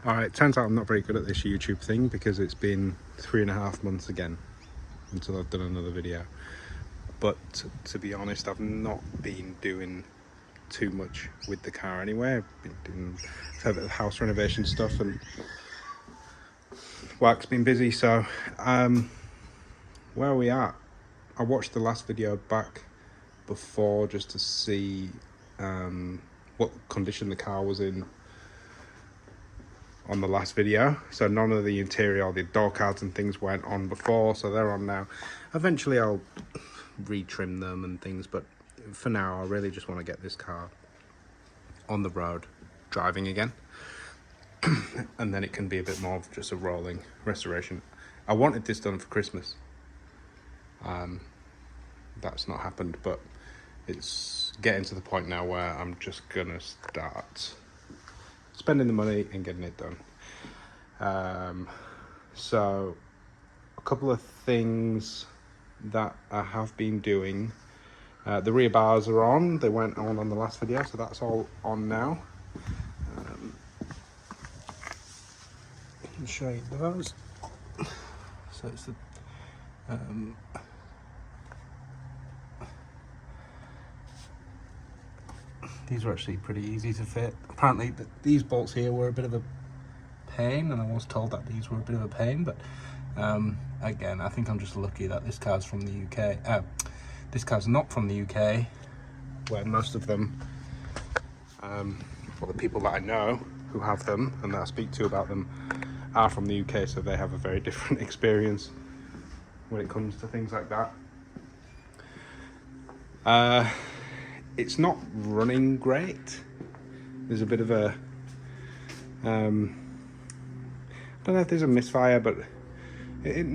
Alright, turns out I'm not very good at this YouTube thing because it's been 3.5 months again until I've done another video. But to be honest, I've not been doing too much with the car anyway. I've been doing a fair bit of house renovation stuff and work's been busy, so where are we at? I watched the last video back before just to see what condition the car was in on the last video. So none of the interior, the door cards and things weren't on before, so they're on now. Eventually I'll retrim them and things, but for now I really just want to get this car on the road driving again. And then it can be a bit more of just a rolling restoration. I wanted this done for Christmas. That's not happened, but it's getting to the point now where I'm just gonna start spending the money and getting it done. So a couple of things that I have been doing. The rear bars are on. They weren't on the last video, so that's all on now. I can show you those. So it's the these were actually pretty easy to fit. Apparently these bolts here were a bit of a pain, and I was told that these were a bit of a pain, but again, I think I'm just lucky that this car's from the UK. This car's not from the UK, where most of them, well, the people that I know who have them and that I speak to about them are from the UK, so they have a very different experience when it comes to things like that. It's not running great. There's a bit of a I don't know if there's a misfire, but it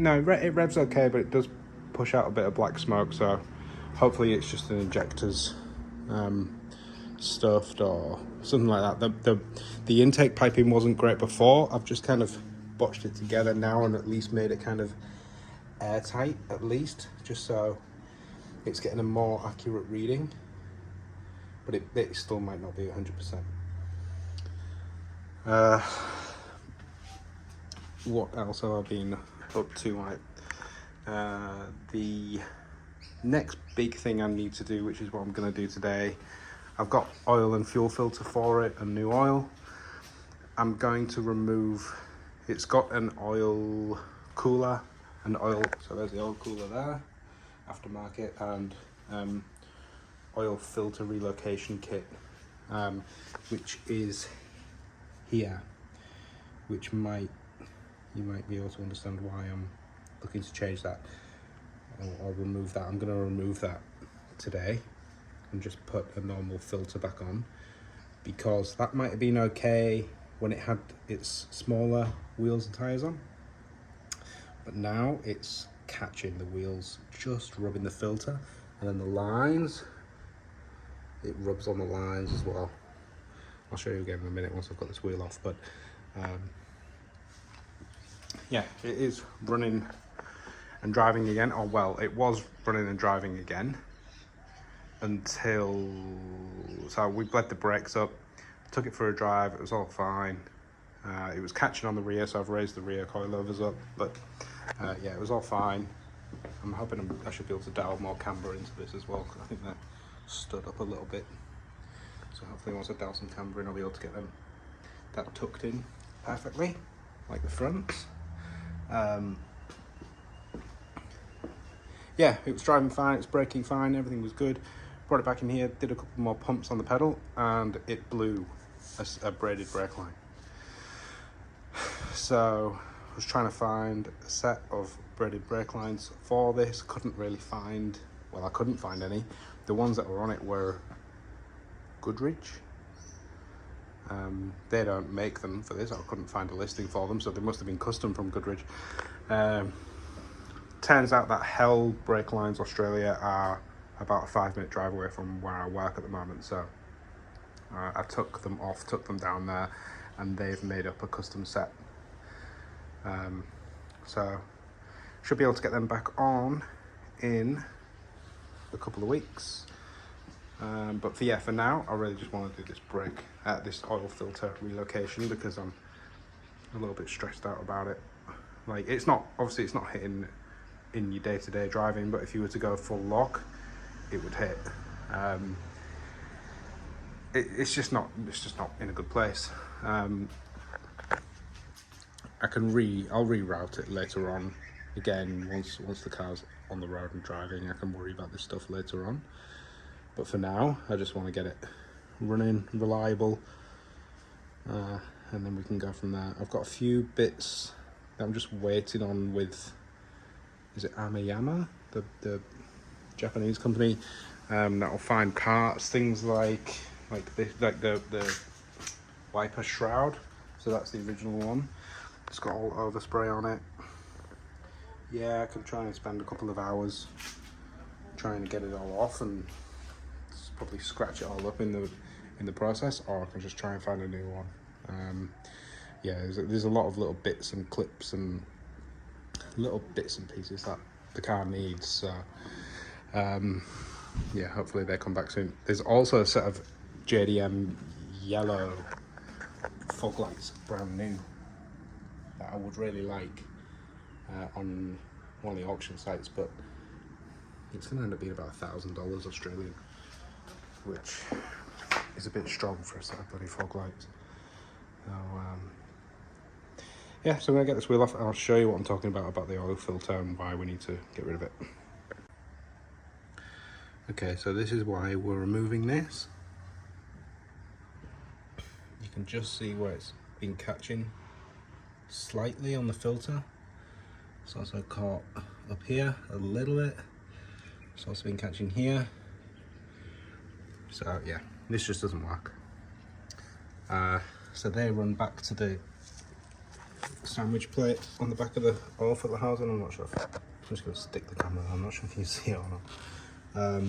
revs okay, but it does push out a bit of black smoke, so hopefully it's just an injector's stuffed or something like that. The intake piping wasn't great before. I've just kind of botched it together now and at least made it kind of airtight, at least, just so it's getting a more accurate reading, but it still might not be 100%. What else have I been up to? The next big thing I need to do, which is what I'm going to do today, I've got oil and fuel filter for it and new oil. I'm going to remove, it's got an oil cooler and oil, so there's the oil cooler there, aftermarket, and oil filter relocation kit, which is here, which you might be able to understand why I'm looking to change that or remove that. I'm going to remove that today and just put a normal filter back on, because that might have been okay when it had its smaller wheels and tires on, but now it's catching the wheels, just rubbing the filter, and then the lines, it rubs on the lines as well. I'll show you again in a minute once I've got this wheel off, but yeah, it is running and driving again. Oh well, it was running and driving again until, so we bled the brakes up, took it for a drive, it was all fine. It was catching on the rear, so I've raised the rear coilovers up, but yeah, it was all fine. I'm hoping I should be able to dial more camber into this as well, because I think that stood up a little bit. So hopefully once I dial some camber in, I'll be able to get that tucked in perfectly, like the fronts. Yeah, it was driving fine, it's braking fine, everything was good. Brought it back in here, did a couple more pumps on the pedal, and it blew a braided brake line. So I was trying to find a set of braided brake lines for this. Couldn't really find, well, I couldn't find any. The ones that were on it were Goodrich. They don't make them for this. I couldn't find a listing for them, so they must have been custom from Goodrich. Turns out that Hell Brake Lines Australia are about a 5-minute drive away from where I work at the moment, so I took them down there, and they've made up a custom set. So should be able to get them back on in a couple of weeks. But for now, I really just want to do this this oil filter relocation, because I'm a little bit stressed out about it. Like, it's not, obviously it's not hitting in your day-to-day driving, but if you were to go full lock, it would hit. It's just not in a good place. I'll reroute it later on. Again, once the car's on the road and driving, I can worry about this stuff later on. But for now, I just want to get it running, reliable, and then we can go from there. I've got a few bits that I'm just waiting on with, is it Amayama, the Japanese company, that'll find parts, things like the wiper shroud. So that's the original one. It's got all overspray on it. Yeah, I can try and spend a couple of hours trying to get it all off and probably scratch it all up in the process, or I can just try and find a new one. Yeah, there's a lot of little bits and clips and little bits and pieces that the car needs. So yeah, hopefully they come back soon. There's also a set of JDM yellow fog lights, brand new, that I would really like on one of the auction sites, but it's going to end up being about $1,000 Australian, which is a bit strong for a set of bloody fog lights. So yeah, so I'm going to get this wheel off and I'll show you what I'm talking about the oil filter and why we need to get rid of it. Okay, so this is why we're removing this. You can just see where it's been catching slightly on the filter. It's also caught up here a little bit. It's also been catching here. So yeah, this just doesn't work. So they run back to the sandwich plate on the back of the oil filter housing. I'm not sure if, I'm just going to stick the camera, I'm not sure if you can see it or not.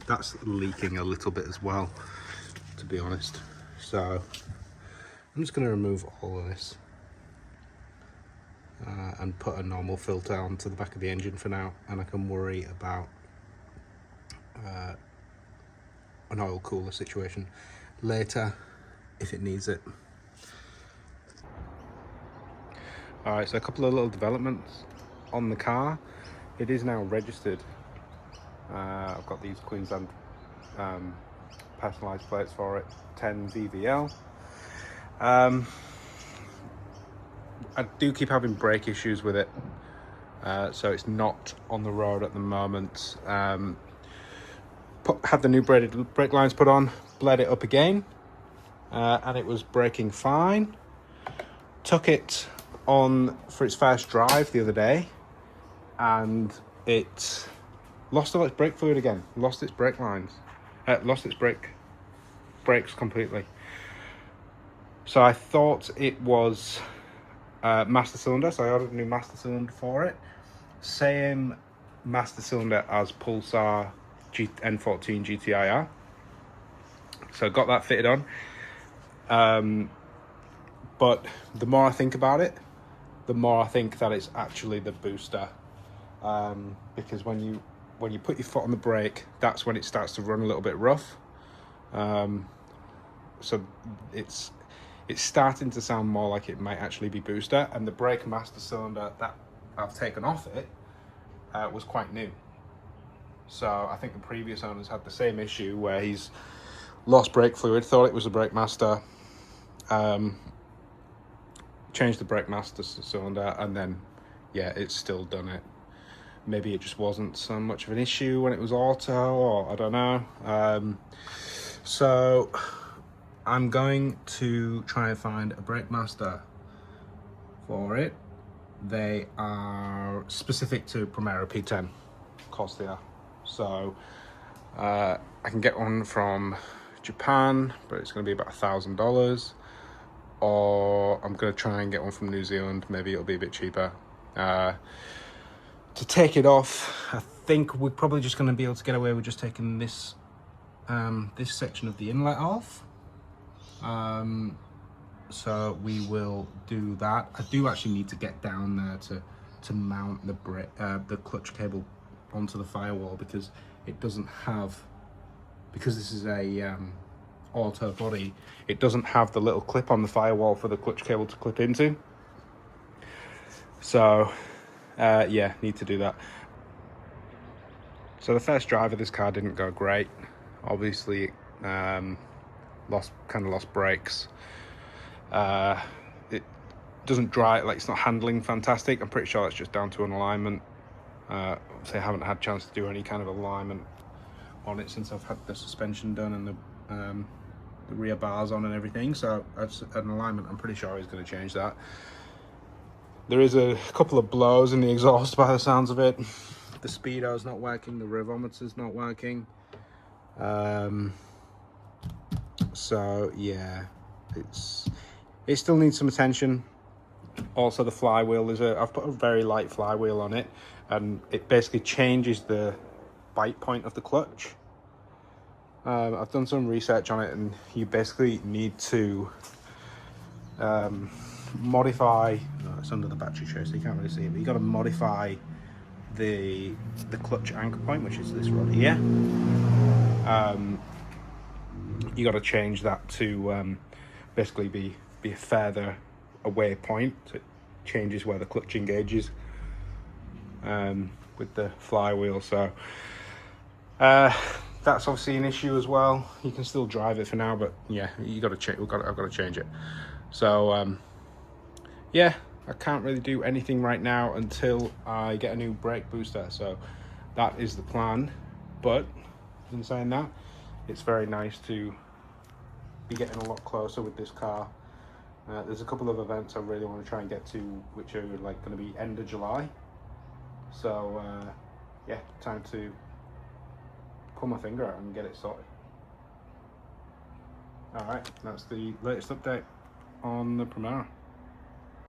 That's leaking a little bit as well, to be honest. So I'm just going to remove all of this and put a normal filter onto the back of the engine for now, and I can worry about an oil cooler situation later if it needs it. Alright, so a couple of little developments on the car. It is now registered. I've got these Queensland personalised plates for it, 10 VVL. I do keep having brake issues with it, so it's not on the road at the moment. Had the new brake lines put on, bled it up again, and it was braking fine. Took it on for its first drive the other day, and it lost all its brake fluid again, lost its brake lines, lost its brakes completely. So I thought it was master cylinder, so I ordered a new master cylinder for it. Same master cylinder as Pulsar N14 GTIR. So I got that fitted on. But the more I think about it, the more I think that it's actually the booster. Because when you put your foot on the brake, that's when it starts to run a little bit rough. So it's starting to sound more like it might actually be booster, and the brake master cylinder that I've taken off it was quite new. So I think the previous owners had the same issue where he's lost brake fluid, thought it was a brake master, changed the brake master cylinder, and then yeah, it's still done it. Maybe it just wasn't so much of an issue when it was auto, or I don't know. So I'm going to try and find a brake master for it. They are specific to Primera P10, of course they are. So I can get one from Japan, but it's going to be about $1,000. Or I'm going to try and get one from New Zealand. Maybe it'll be a bit cheaper. To take it off, I think we're probably just going to be able to get away with just taking this this section of the inlet off. So we will do that. I do actually need to get down there to mount the clutch cable onto the firewall, because it doesn't have, because this is a auto body, it doesn't have the little clip on the firewall for the clutch cable to clip into. So yeah, need to do that. So the first drive of this car didn't go great. Obviously, lost brakes. It doesn't drive, like, it's not handling fantastic. I'm pretty sure that's just down to an alignment. Obviously I haven't had a chance to do any kind of alignment on it since I've had the suspension done and the rear bars on and everything. So that's an alignment. I'm pretty sure he's going to change that. There is a couple of blows in the exhaust by the sounds of it. The speedo's not working, the revometer's not working. So yeah, it still needs some attention. Also, the flywheel I've put a very light flywheel on it, and it basically changes the bite point of the clutch. I've done some research on it, and you basically need to modify. Oh, it's under the battery tray, so you can't really see it, but you got to modify the clutch anchor point, which is this rod here. You got to change that to basically be a further away point, so it changes where the clutch engages with the flywheel. So that's obviously an issue as well. You can still drive it for now, but yeah, you got to change. I've got to change it. So yeah, I can't really do anything right now until I get a new brake booster. So that is the plan. But in saying that, it's very nice to be getting a lot closer with this car. There's a couple of events I really want to try and get to, which are like going to be end of July. So yeah, time to pull my finger out and get it sorted. All right, that's the latest update on the Primera.